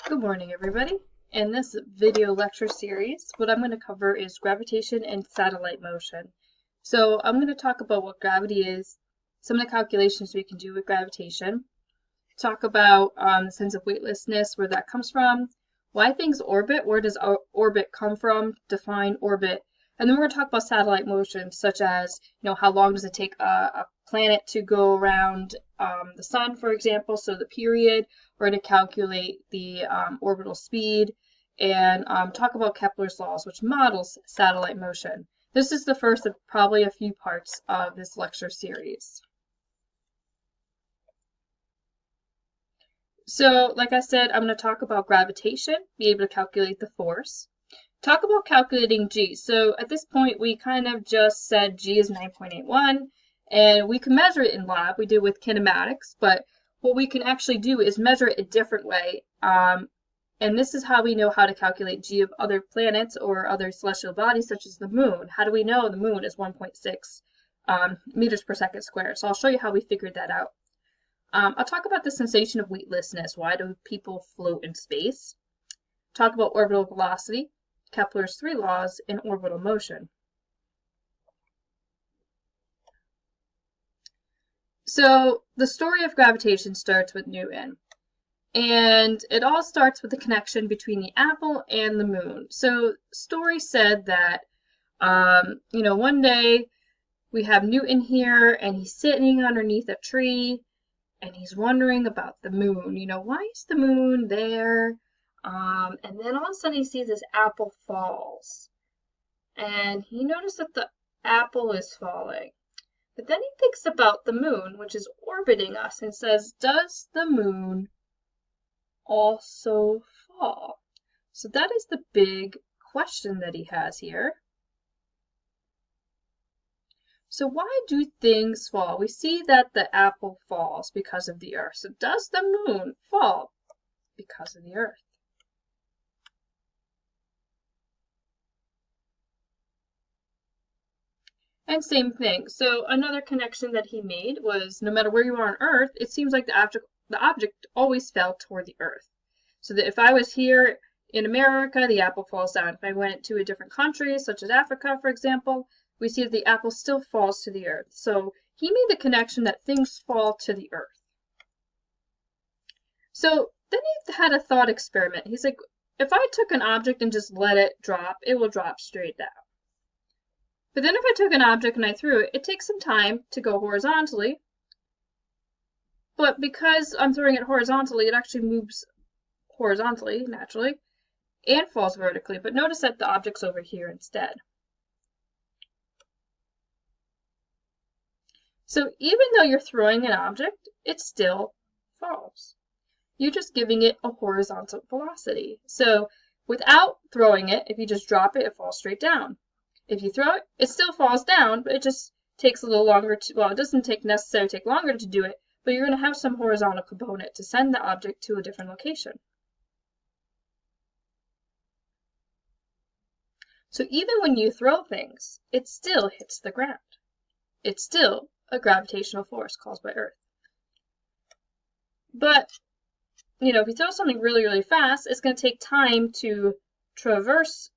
Good morning, everybody. In this video lecture series, what I'm going to cover is gravitation and satellite motion. So I'm going to talk about what gravity is, some of the calculations we can do with gravitation, talk about the sense of weightlessness, where that comes from, why things orbit, where does orbit come from, define orbit, and then we're going to talk about satellite motion, such as, how long does it take a planet to go around the sun, for example, so the period, or to calculate the orbital speed, and talk about Kepler's laws, which models satellite motion. This is the first of probably a few parts of this lecture series. So, like I said, I'm going to talk about gravitation, be able to calculate the force. Talk about calculating G. So at this point, we kind of just said G is 9.81, and we can measure it in lab. We do with kinematics, but what we can actually do is measure it a different way. And this is how we know how to calculate G of other planets or other celestial bodies, such as the moon. How do we know the moon is 1.6 meters per second squared? So I'll show you how we figured that out. I'll talk about the sensation of weightlessness. Why do people float in space? Talk about orbital velocity, Kepler's 3 laws, and orbital motion. So the story of gravitation starts with Newton. And it all starts with the connection between the apple and the moon. So story said that, one day we have Newton here and he's sitting underneath a tree and he's wondering about the moon. Why is the moon there? And then all of a sudden he sees this apple falls. And he noticed that the apple is falling. But then he thinks about the moon, which is orbiting us, and says, does the moon also fall? So that is the big question that he has here. So why do things fall? We see that the apple falls because of the earth. So does the moon fall because of the earth? And same thing. So another connection that he made was no matter where you are on Earth, it seems like the object always fell toward the Earth. So that if I was here in America, the apple falls down. If I went to a different country, such as Africa, for example, we see that the apple still falls to the Earth. So he made the connection that things fall to the Earth. So then he had a thought experiment. He's like, if I took an object and just let it drop, it will drop straight down. But then if I took an object and I threw it, it takes some time to go horizontally. But because I'm throwing it horizontally, it actually moves horizontally, naturally, and falls vertically. But notice that the object's over here instead. So even though you're throwing an object, it still falls. You're just giving it a horizontal velocity. So without throwing it, if you just drop it, it falls straight down. If you throw it, it still falls down, but it just takes a little longer to, well, it doesn't necessarily take longer to do it, but you're going to have some horizontal component to send the object to a different location. So even when you throw things, it still hits the ground. It's still a gravitational force caused by Earth. But, if you throw something really, really fast, it's going to take time to traverse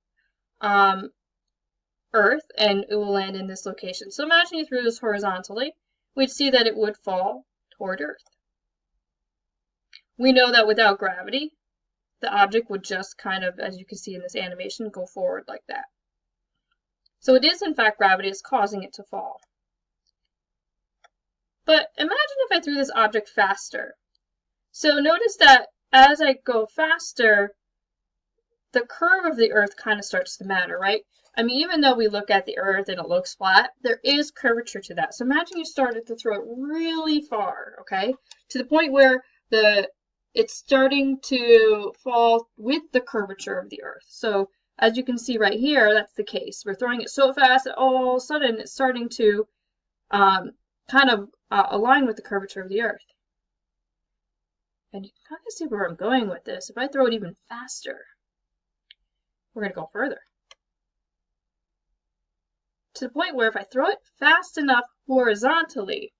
Earth, and it will land in this location. So imagine you threw this horizontally. We'd see that it would fall toward Earth. We know that without gravity, the object would just kind of, as you can see in this animation, go forward like that. So it is, in fact, gravity is causing it to fall. But imagine if I threw this object faster. So notice that as I go faster, the curve of the Earth kind of starts to matter, right? I mean, even though we look at the Earth and it looks flat, there is curvature to that. So imagine you started to throw it really far, okay? To the point where it's starting to fall with the curvature of the Earth. So as you can see right here, that's the case. We're throwing it so fast that all of a sudden it's starting to kind of align with the curvature of the Earth. And you can kind of see where I'm going with this. If I throw it even faster, we're going to go further. To the point where if I throw it fast enough horizontally,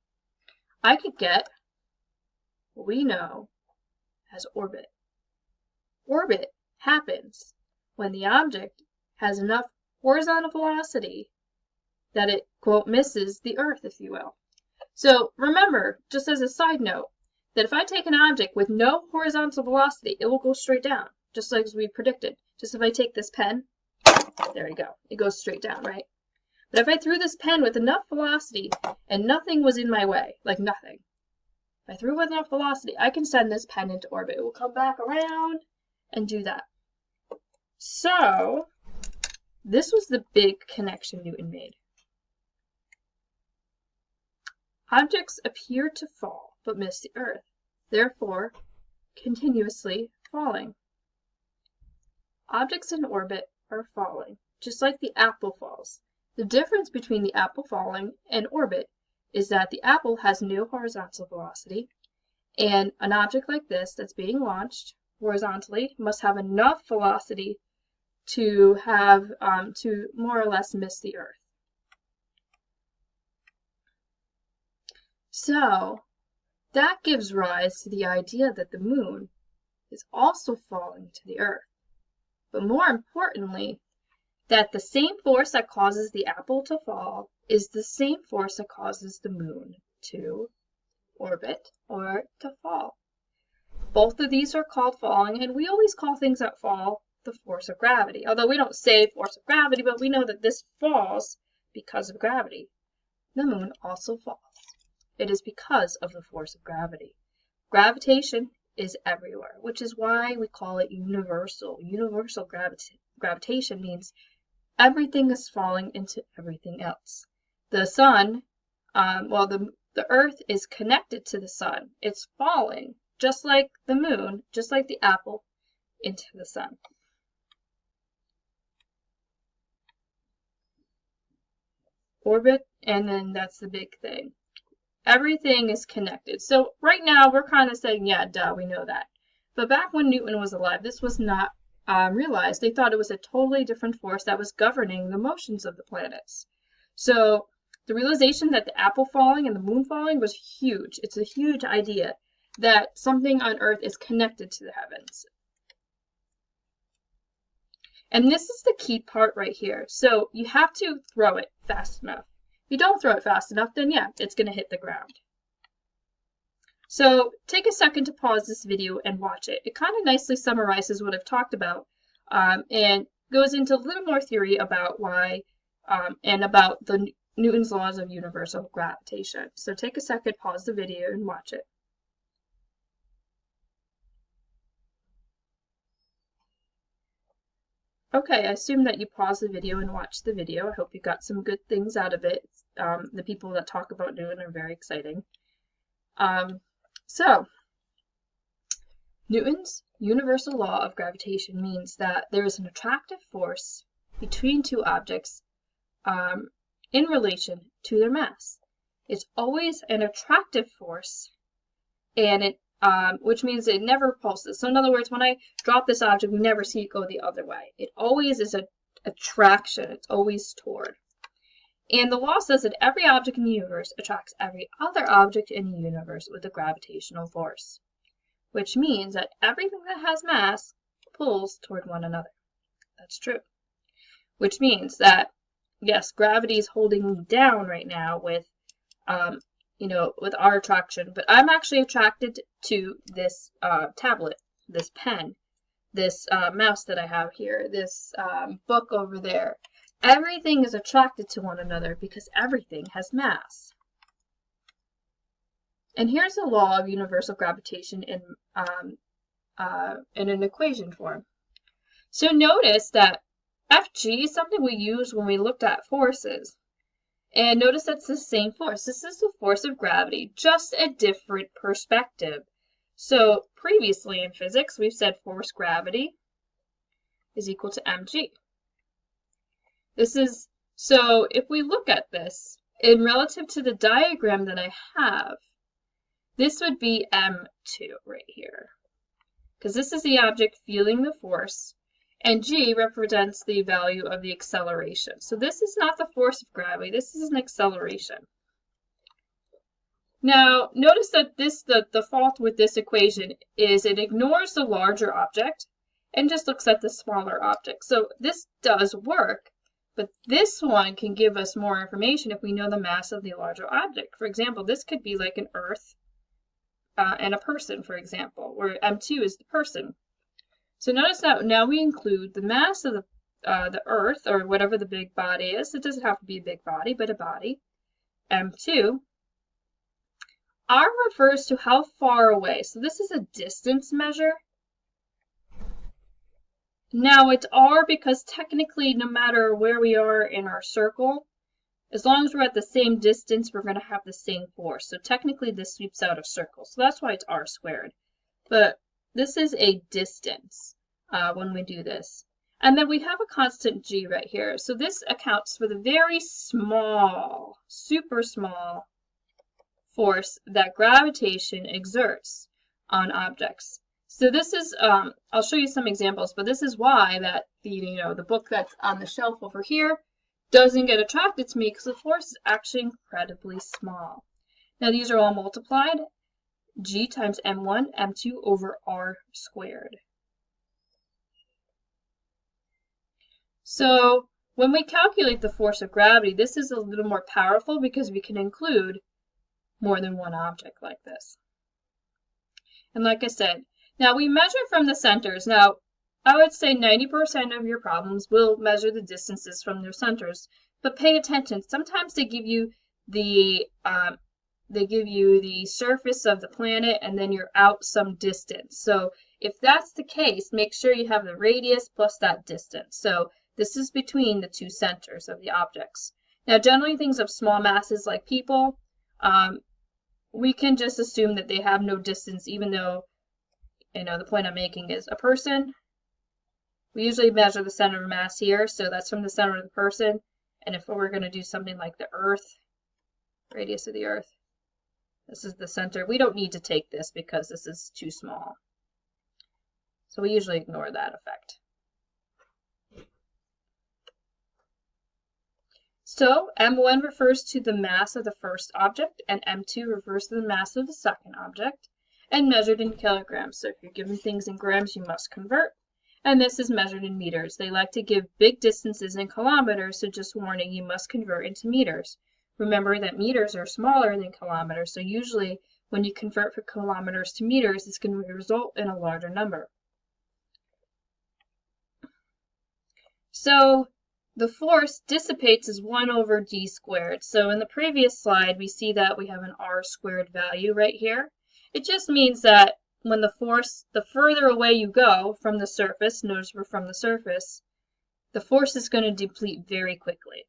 I could get what we know as orbit. orbit happens when the object has enough horizontal velocity that it, quote, misses the Earth, if you will. So remember, just as a side note, that if I take an object with no horizontal velocity, it will go straight down, just like we predicted. Just if I take this pen, there you go, it goes straight down, right? But if I threw this pen with enough velocity and nothing was in my way, like nothing, if I threw with enough velocity, I can send this pen into orbit. It will come back around and do that. So this was the big connection Newton made. Objects appear to fall but miss the Earth, therefore continuously falling. Objects in orbit are falling, just like the apple falls. The difference between the apple falling and orbit is that the apple has no horizontal velocity, and an object like this that's being launched horizontally must have enough velocity to have to more or less miss the Earth. So that gives rise to the idea that the moon is also falling to the Earth. But more importantly, that the same force that causes the apple to fall is the same force that causes the moon to orbit or to fall. Both of these are called falling, and we always call things that fall the force of gravity. Although we don't say force of gravity, but we know that this falls because of gravity. The moon also falls. It is because of the force of gravity. Gravitation is everywhere, which is why we call it universal. Universal gravitation means everything is falling into everything else. The sun, the Earth is connected to the sun. It's falling, just like the moon, just like the apple, into the sun. Orbit, and then that's the big thing. Everything is connected. So right now we're kind of saying, yeah, duh, we know that. But back when Newton was alive, this was not realized. They thought it was a totally different force that was governing the motions of the planets. So the realization that the apple falling and the moon falling was huge. It's a huge idea that something on Earth is connected to the heavens. And this is the key part right here. So you have to throw it fast enough. If you don't throw it fast enough, then yeah, it's going to hit the ground. So take a second to pause this video and watch it. It kind of nicely summarizes what I've talked about and goes into a little more theory about why and about the Newton's laws of universal gravitation. So take a second, pause the video, and watch it. Okay, I assume that you paused the video and watched the video. I hope you got some good things out of it. The people that talk about Newton are very exciting. So, Newton's universal law of gravitation means that there is an attractive force between two objects in relation to their mass. It's always an attractive force, and it which means it never pulses. So in other words, when I drop this object, we never see it go the other way. It always is an attraction. It's always toward. And the law says that every object in the universe attracts every other object in the universe with a gravitational force, which means that everything that has mass pulls toward one another. That's true. Which means that, yes, gravity is holding me down right now with with our attraction, but I'm actually attracted to this tablet, this pen, this mouse that I have here, this book over there. Everything is attracted to one another because everything has mass. And here's the law of universal gravitation in an equation form. So notice that Fg is something we used when we looked at forces. And notice that's the same force. This is the force of gravity, just a different perspective. So previously in physics, we've said force gravity is equal to mg. So if we look at this, in relative to the diagram that I have, this would be m2 right here. Because this is the object feeling the force, and g represents the value of the acceleration. So this is not the force of gravity, this is an acceleration. Now, notice that the fault with this equation is it ignores the larger object and just looks at the smaller object. So this does work, but this one can give us more information if we know the mass of the larger object. For example, this could be like an Earth and a person, for example, where M2 is the person. So notice that now we include the mass of the Earth, or whatever the big body is. It doesn't have to be a big body, but a body, M2. R refers to how far away. So this is a distance measure. Now it's R because technically no matter where we are in our circle, as long as we're at the same distance, we're going to have the same force. So technically this sweeps out a circle. So that's why it's R squared. But this is a distance when we do this. And then we have a constant G right here. So this accounts for the very small, super small force that gravitation exerts on objects. So this is, I'll show you some examples, but this is why that the book that's on the shelf over here doesn't get attracted to me, because the force is actually incredibly small. Now these are all multiplied, G times M1, M2 over R squared. So when we calculate the force of gravity, this is a little more powerful because we can include more than one object like this. And like I said, now we measure from the centers. Now, I would say 90% of your problems will measure the distances from their centers, but pay attention. Sometimes they give you the surface of the planet and then you're out some distance. So if that's the case, make sure you have the radius plus that distance. So this is between the two centers of the objects. Now, generally things of small masses like people, we can just assume that they have no distance, even though, the point I'm making is a person. We usually measure the center of mass here, so that's from the center of the person. And if we're going to do something like the Earth, radius of the Earth, this is the center. We don't need to take this because this is too small. So we usually ignore that effect. So M1 refers to the mass of the first object, and M2 refers to the mass of the second object, and measured in kilograms. So if you're given things in grams, you must convert. And this is measured in meters. They like to give big distances in kilometers, so just warning, you must convert into meters. Remember that meters are smaller than kilometers, so usually when you convert from kilometers to meters, it's going to result in a larger number. So the force dissipates as 1 over d squared. So in the previous slide, we see that we have an r squared value right here. It just means that when the further away you go from the surface, notice we're from the surface, the force is going to deplete very quickly.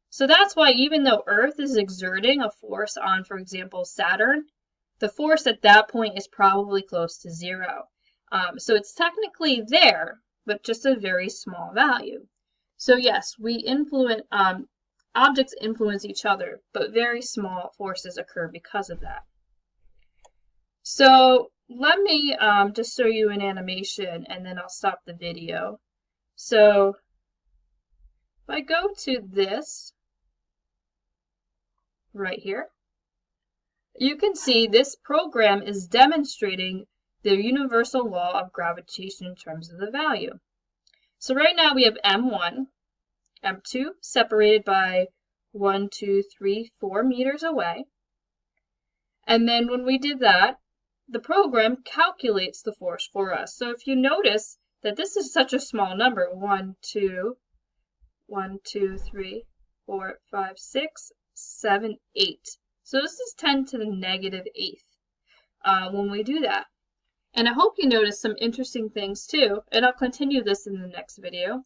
So that's why even though Earth is exerting a force on, for example, Saturn, the force at that point is probably close to 0. So it's technically there, but just a very small value. So yes, objects influence each other, but very small forces occur because of that. So let me just show you an animation and then I'll stop the video. So if I go to this right here, you can see this program is demonstrating the universal law of gravitation in terms of the value. So right now we have M1, M2 separated by 1, 2, 3, 4 meters away. And then when we did that, the program calculates the force for us. So if you notice that this is such a small number, 1, 2, 3, 4, 5, 6, 7, 8. So this is 10 to the negative 8th when we do that. And I hope you notice some interesting things too, and I'll continue this in the next video,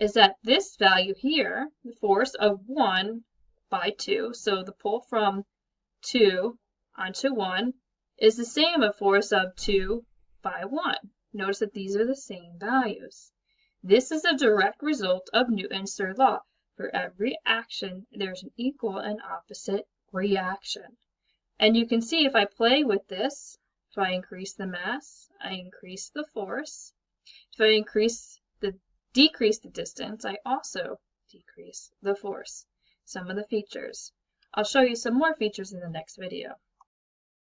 is that this value here, the force of 1 by 2, so the pull from 2 onto 1, is the same as force of 2 by 1. Notice that these are the same values. This is a direct result of Newton's third law. For every action, there's an equal and opposite reaction. And you can see if I play with this, if I increase the mass, I increase the force. If I decrease the distance, I also decrease the force. Some of the features. I'll show you some more features in the next video.